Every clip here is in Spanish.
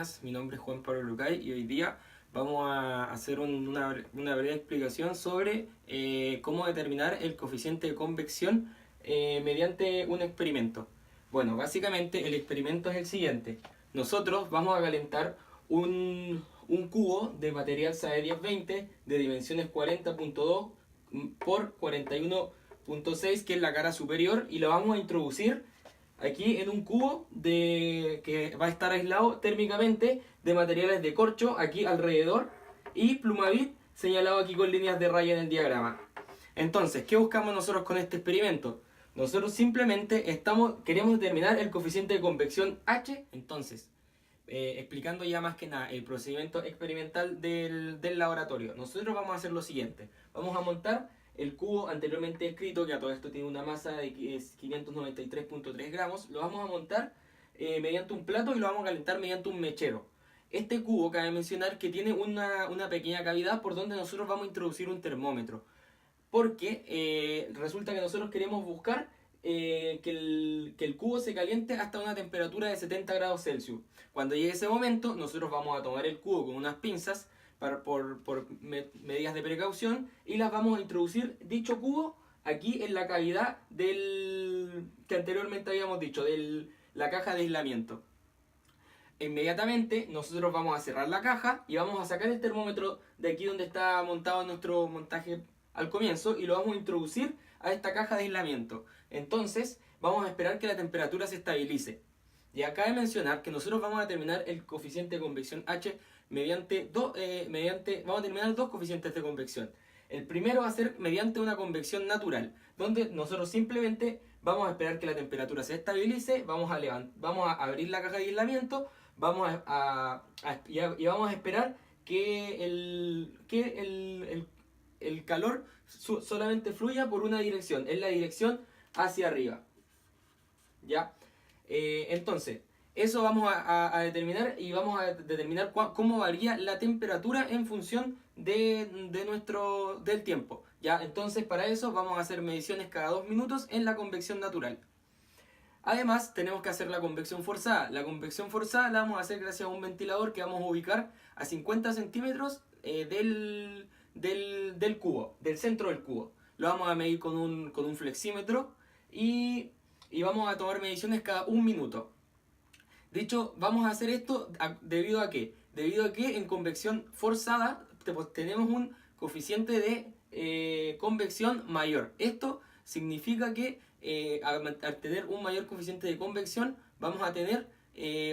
buenas, mi nombre es Juan Pablo Lucay y hoy día vamos a hacer una breve explicación sobre cómo determinar el coeficiente de convección mediante un experimento. Bueno, básicamente el experimento es el siguiente. Nosotros vamos a calentar un cubo de material SAE 1020 de dimensiones 40.2 por 41.6, que es la cara superior, y lo vamos a introducir aquí en un cubo que va a estar aislado térmicamente de materiales de corcho aquí alrededor y plumavit señalado aquí con líneas de raya en el diagrama. Entonces, ¿qué buscamos nosotros con este experimento? Nosotros simplemente queremos determinar el coeficiente de convección H. Entonces, explicando ya más que nada el procedimiento experimental del laboratorio, nosotros vamos a hacer lo siguiente. Vamos a montar el cubo anteriormente escrito, que a todo esto tiene una masa de 593.3 gramos. Lo vamos a montar mediante un plato y lo vamos a calentar mediante un mechero. Este cubo, cabe mencionar que tiene una pequeña cavidad por donde nosotros vamos a introducir un termómetro, porque resulta que nosotros queremos buscar que el cubo se caliente hasta una temperatura de 70 grados Celsius. Cuando llegue ese momento, nosotros vamos a tomar el cubo con unas pinzas por medidas de precaución y las vamos a introducir dicho cubo aquí en la cavidad que anteriormente habíamos dicho, de la caja de aislamiento. Inmediatamente nosotros vamos a cerrar la caja y vamos a sacar el termómetro de aquí donde está montado nuestro montaje al comienzo y lo vamos a introducir a esta caja de aislamiento. Entonces vamos a esperar que la temperatura se estabilice. Y acá de mencionar que nosotros vamos a determinar el coeficiente de convección H vamos a determinar dos coeficientes de convección. El primero va a ser mediante una convección natural, donde nosotros simplemente vamos a esperar que la temperatura se estabilice, vamos a abrir la caja de aislamiento, y vamos a esperar que el calor solamente fluya por una dirección, es la dirección hacia arriba. ¿Ya? Entonces, eso vamos a determinar, y vamos a determinar cómo varía la temperatura en función del tiempo. ¿Ya? Entonces, para eso vamos a hacer mediciones cada 2 minutos en la convección natural. Además, tenemos que hacer la convección forzada. La convección forzada la vamos a hacer gracias a un ventilador que vamos a ubicar a 50 centímetros del cubo, del centro del cubo. Lo vamos a medir con un flexímetro y vamos a tomar mediciones cada 1 minuto. Dicho, vamos a hacer esto debido a qué? Debido a que en convección forzada tenemos un coeficiente de convección mayor. Esto significa que al tener un mayor coeficiente de convección vamos a tener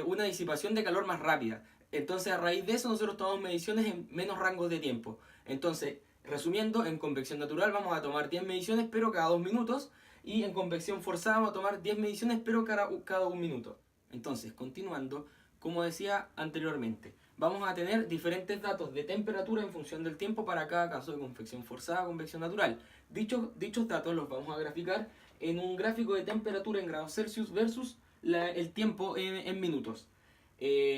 una disipación de calor más rápida. Entonces, a raíz de eso nosotros tomamos mediciones en menos rangos de tiempo. Entonces, resumiendo, en convección natural vamos a tomar 10 mediciones pero cada 2 minutos, y en convección forzada vamos a tomar 10 mediciones pero cada 1 minuto. Entonces, continuando, como decía anteriormente, vamos a tener diferentes datos de temperatura en función del tiempo para cada caso de convección forzada o convección natural. Dichos datos los vamos a graficar en un gráfico de temperatura en grados Celsius versus el tiempo en minutos.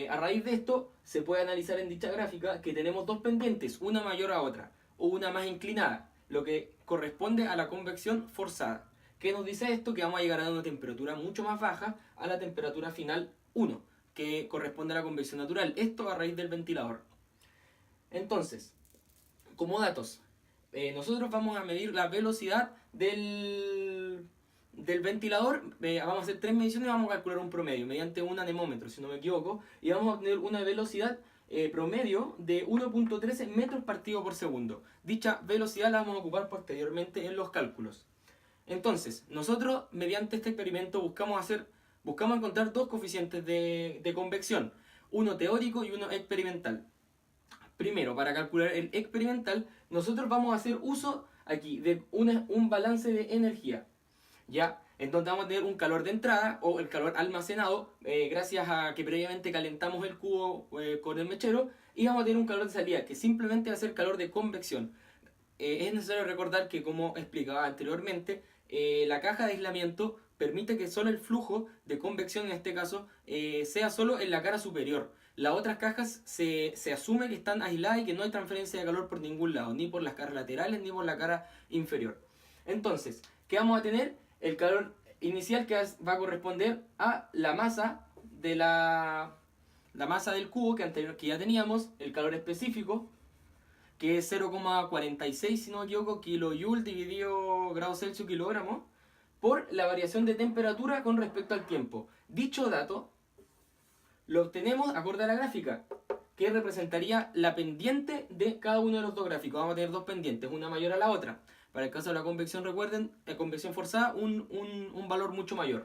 A raíz de esto, se puede analizar en dicha gráfica que tenemos dos pendientes, una mayor a otra, o una más inclinada, lo que corresponde a la convección forzada. ¿Qué nos dice esto? Que vamos a llegar a una temperatura mucho más baja a la temperatura final 1, que corresponde a la convección natural. Esto a raíz del ventilador. Entonces, como datos, nosotros vamos a medir la velocidad del ventilador. Vamos a hacer 3 mediciones y vamos a calcular un promedio mediante un anemómetro, si no me equivoco, y vamos a obtener una velocidad promedio de 1.13 metros partido por segundo. Dicha velocidad la vamos a ocupar posteriormente en los cálculos. Entonces, nosotros mediante este experimento buscamos encontrar dos coeficientes de convección, uno teórico y uno experimental. Primero, para calcular el experimental, nosotros vamos a hacer uso aquí de un balance de energía, ¿ya? Entonces vamos a tener un calor de entrada o el calor almacenado gracias a que previamente calentamos el cubo con el mechero, y vamos a tener un calor de salida que simplemente va a ser calor de convección. Es necesario recordar que, como explicaba anteriormente, la caja de aislamiento permite que solo el flujo de convección, en este caso, sea solo en la cara superior. Las otras cajas se asume que están aisladas y que no hay transferencia de calor por ningún lado, ni por las caras laterales ni por la cara inferior. Entonces, ¿qué vamos a tener? El calor inicial, que va a corresponder a la masa la masa del cubo que ya teníamos, el calor específico, que es 0,46, si no me equivoco, kilojoule dividido grado Celsius kilogramos, por la variación de temperatura con respecto al tiempo. Dicho dato lo obtenemos acorde a la gráfica, que representaría la pendiente de cada uno de los dos gráficos. Vamos a tener dos pendientes, una mayor a la otra. Para el caso de la convección, recuerden, convección forzada, un valor mucho mayor.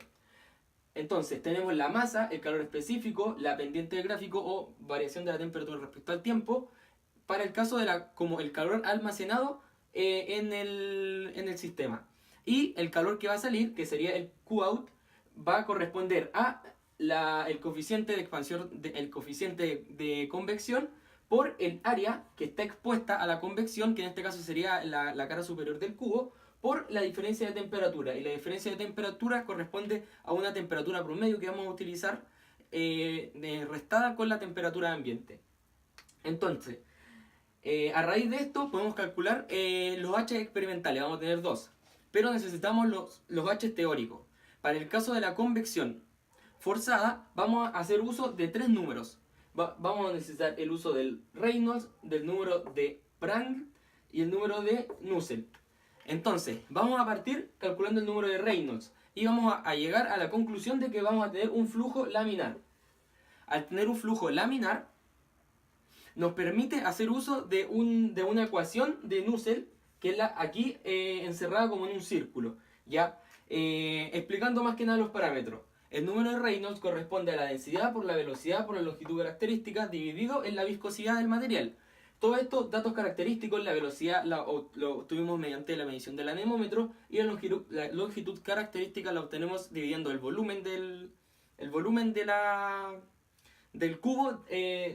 Entonces, tenemos la masa, el calor específico, la pendiente del gráfico o variación de la temperatura respecto al tiempo, para el caso de como el calor almacenado en el sistema. Y el calor que va a salir, que sería el Qout, va a corresponder a el coeficiente de expansión, el coeficiente de convección por el área que está expuesta a la convección, que en este caso sería la cara superior del cubo, por la diferencia de temperatura. Y la diferencia de temperatura corresponde a una temperatura promedio que vamos a utilizar restada con la temperatura ambiente. Entonces, a raíz de esto podemos calcular los H experimentales, vamos a tener dos, pero necesitamos los H teóricos. Para el caso de la convección forzada vamos a hacer uso de tres números. Vamos a necesitar el uso del Reynolds, del número de Prandtl y el número de Nusselt. Entonces, vamos a partir calculando el número de Reynolds y vamos a llegar a la conclusión de que vamos a tener un flujo laminar. Al tener un flujo laminar, nos permite hacer uso de una ecuación de Nusselt, que es aquí encerrada como en un círculo, ¿ya? Explicando más que nada los parámetros. El número de Reynolds corresponde a la densidad por la velocidad por la longitud característica dividido en la viscosidad del material. Todo esto, datos característicos, la velocidad lo obtuvimos mediante la medición del anemómetro y la longitud característica la obtenemos dividiendo el volumen del cubo,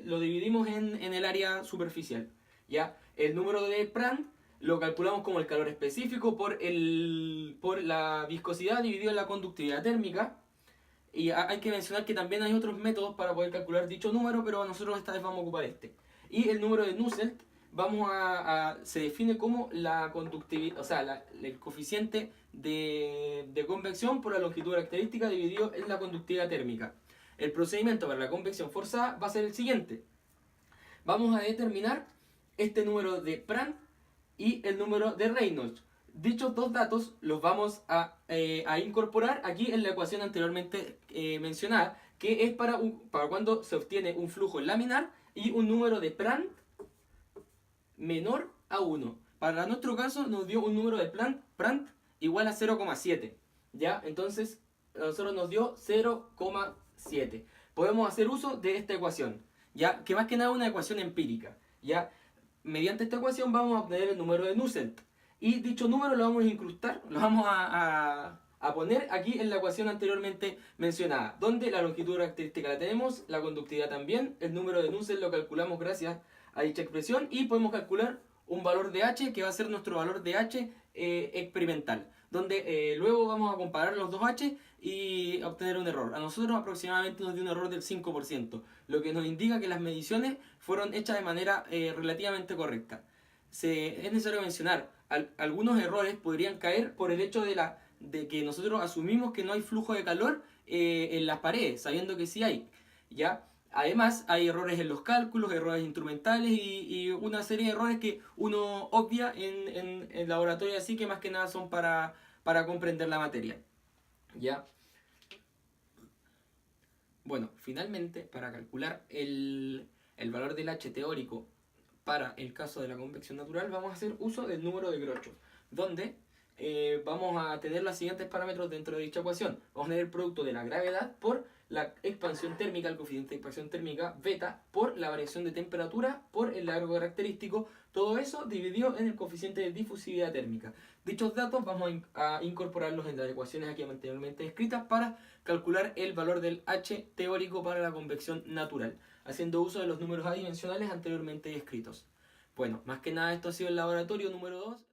lo dividimos en el área superficial. ¿Ya? El número de Prandtl lo calculamos como el calor específico por la viscosidad dividido en la conductividad térmica. Y hay que mencionar que también hay otros métodos para poder calcular dicho número, pero nosotros esta vez vamos a ocupar este. Y el número de Nusselt se define como la conductividad, o sea, el coeficiente de convección por la longitud característica dividido en la conductividad térmica. El procedimiento para la convección forzada va a ser el siguiente. Vamos a determinar este número de Prandtl y el número de Reynolds. Dichos dos datos los vamos a incorporar aquí en la ecuación anteriormente mencionada, que es para cuando se obtiene un flujo laminar y un número de Prandtl menor a 1. Para nuestro caso nos dio un número de Prandtl igual a 0,7. ¿Ya? Entonces a nosotros nos dio 0,7. Podemos hacer uso de esta ecuación, ¿ya? Que más que nada es una ecuación empírica, ¿ya? Mediante esta ecuación vamos a obtener el número de Nusselt. Y dicho número lo vamos a incrustar, lo vamos a poner aquí en la ecuación anteriormente mencionada, donde la longitud característica la tenemos, la conductividad también, el número de Nusselt lo calculamos gracias a dicha expresión y podemos calcular un valor de H que va a ser nuestro valor de H experimental, donde luego vamos a comparar los dos H y obtener un error. A nosotros aproximadamente nos dio un error del 5%, lo que nos indica que las mediciones fueron hechas de manera relativamente correcta. Es necesario mencionar, algunos errores podrían caer por el hecho de que nosotros asumimos que no hay flujo de calor en las paredes, sabiendo que sí hay, ¿ya? Además, hay errores en los cálculos, errores instrumentales y una serie de errores que uno obvia en el laboratorio, así que más que nada son para comprender la materia, ¿ya? Bueno, finalmente, para calcular el valor del H teórico para el caso de la convección natural, vamos a hacer uso del número de Grotjos, donde vamos a tener los siguientes parámetros dentro de dicha ecuación. Vamos a tener el producto de la gravedad por la expansión térmica, el coeficiente de expansión térmica beta, por la variación de temperatura, por el largo característico, todo eso dividido en el coeficiente de difusividad térmica. Dichos datos vamos a incorporarlos en las ecuaciones aquí anteriormente descritas para calcular el valor del H teórico para la convección natural, haciendo uso de los números adimensionales anteriormente descritos. Bueno, más que nada esto ha sido el laboratorio número 2.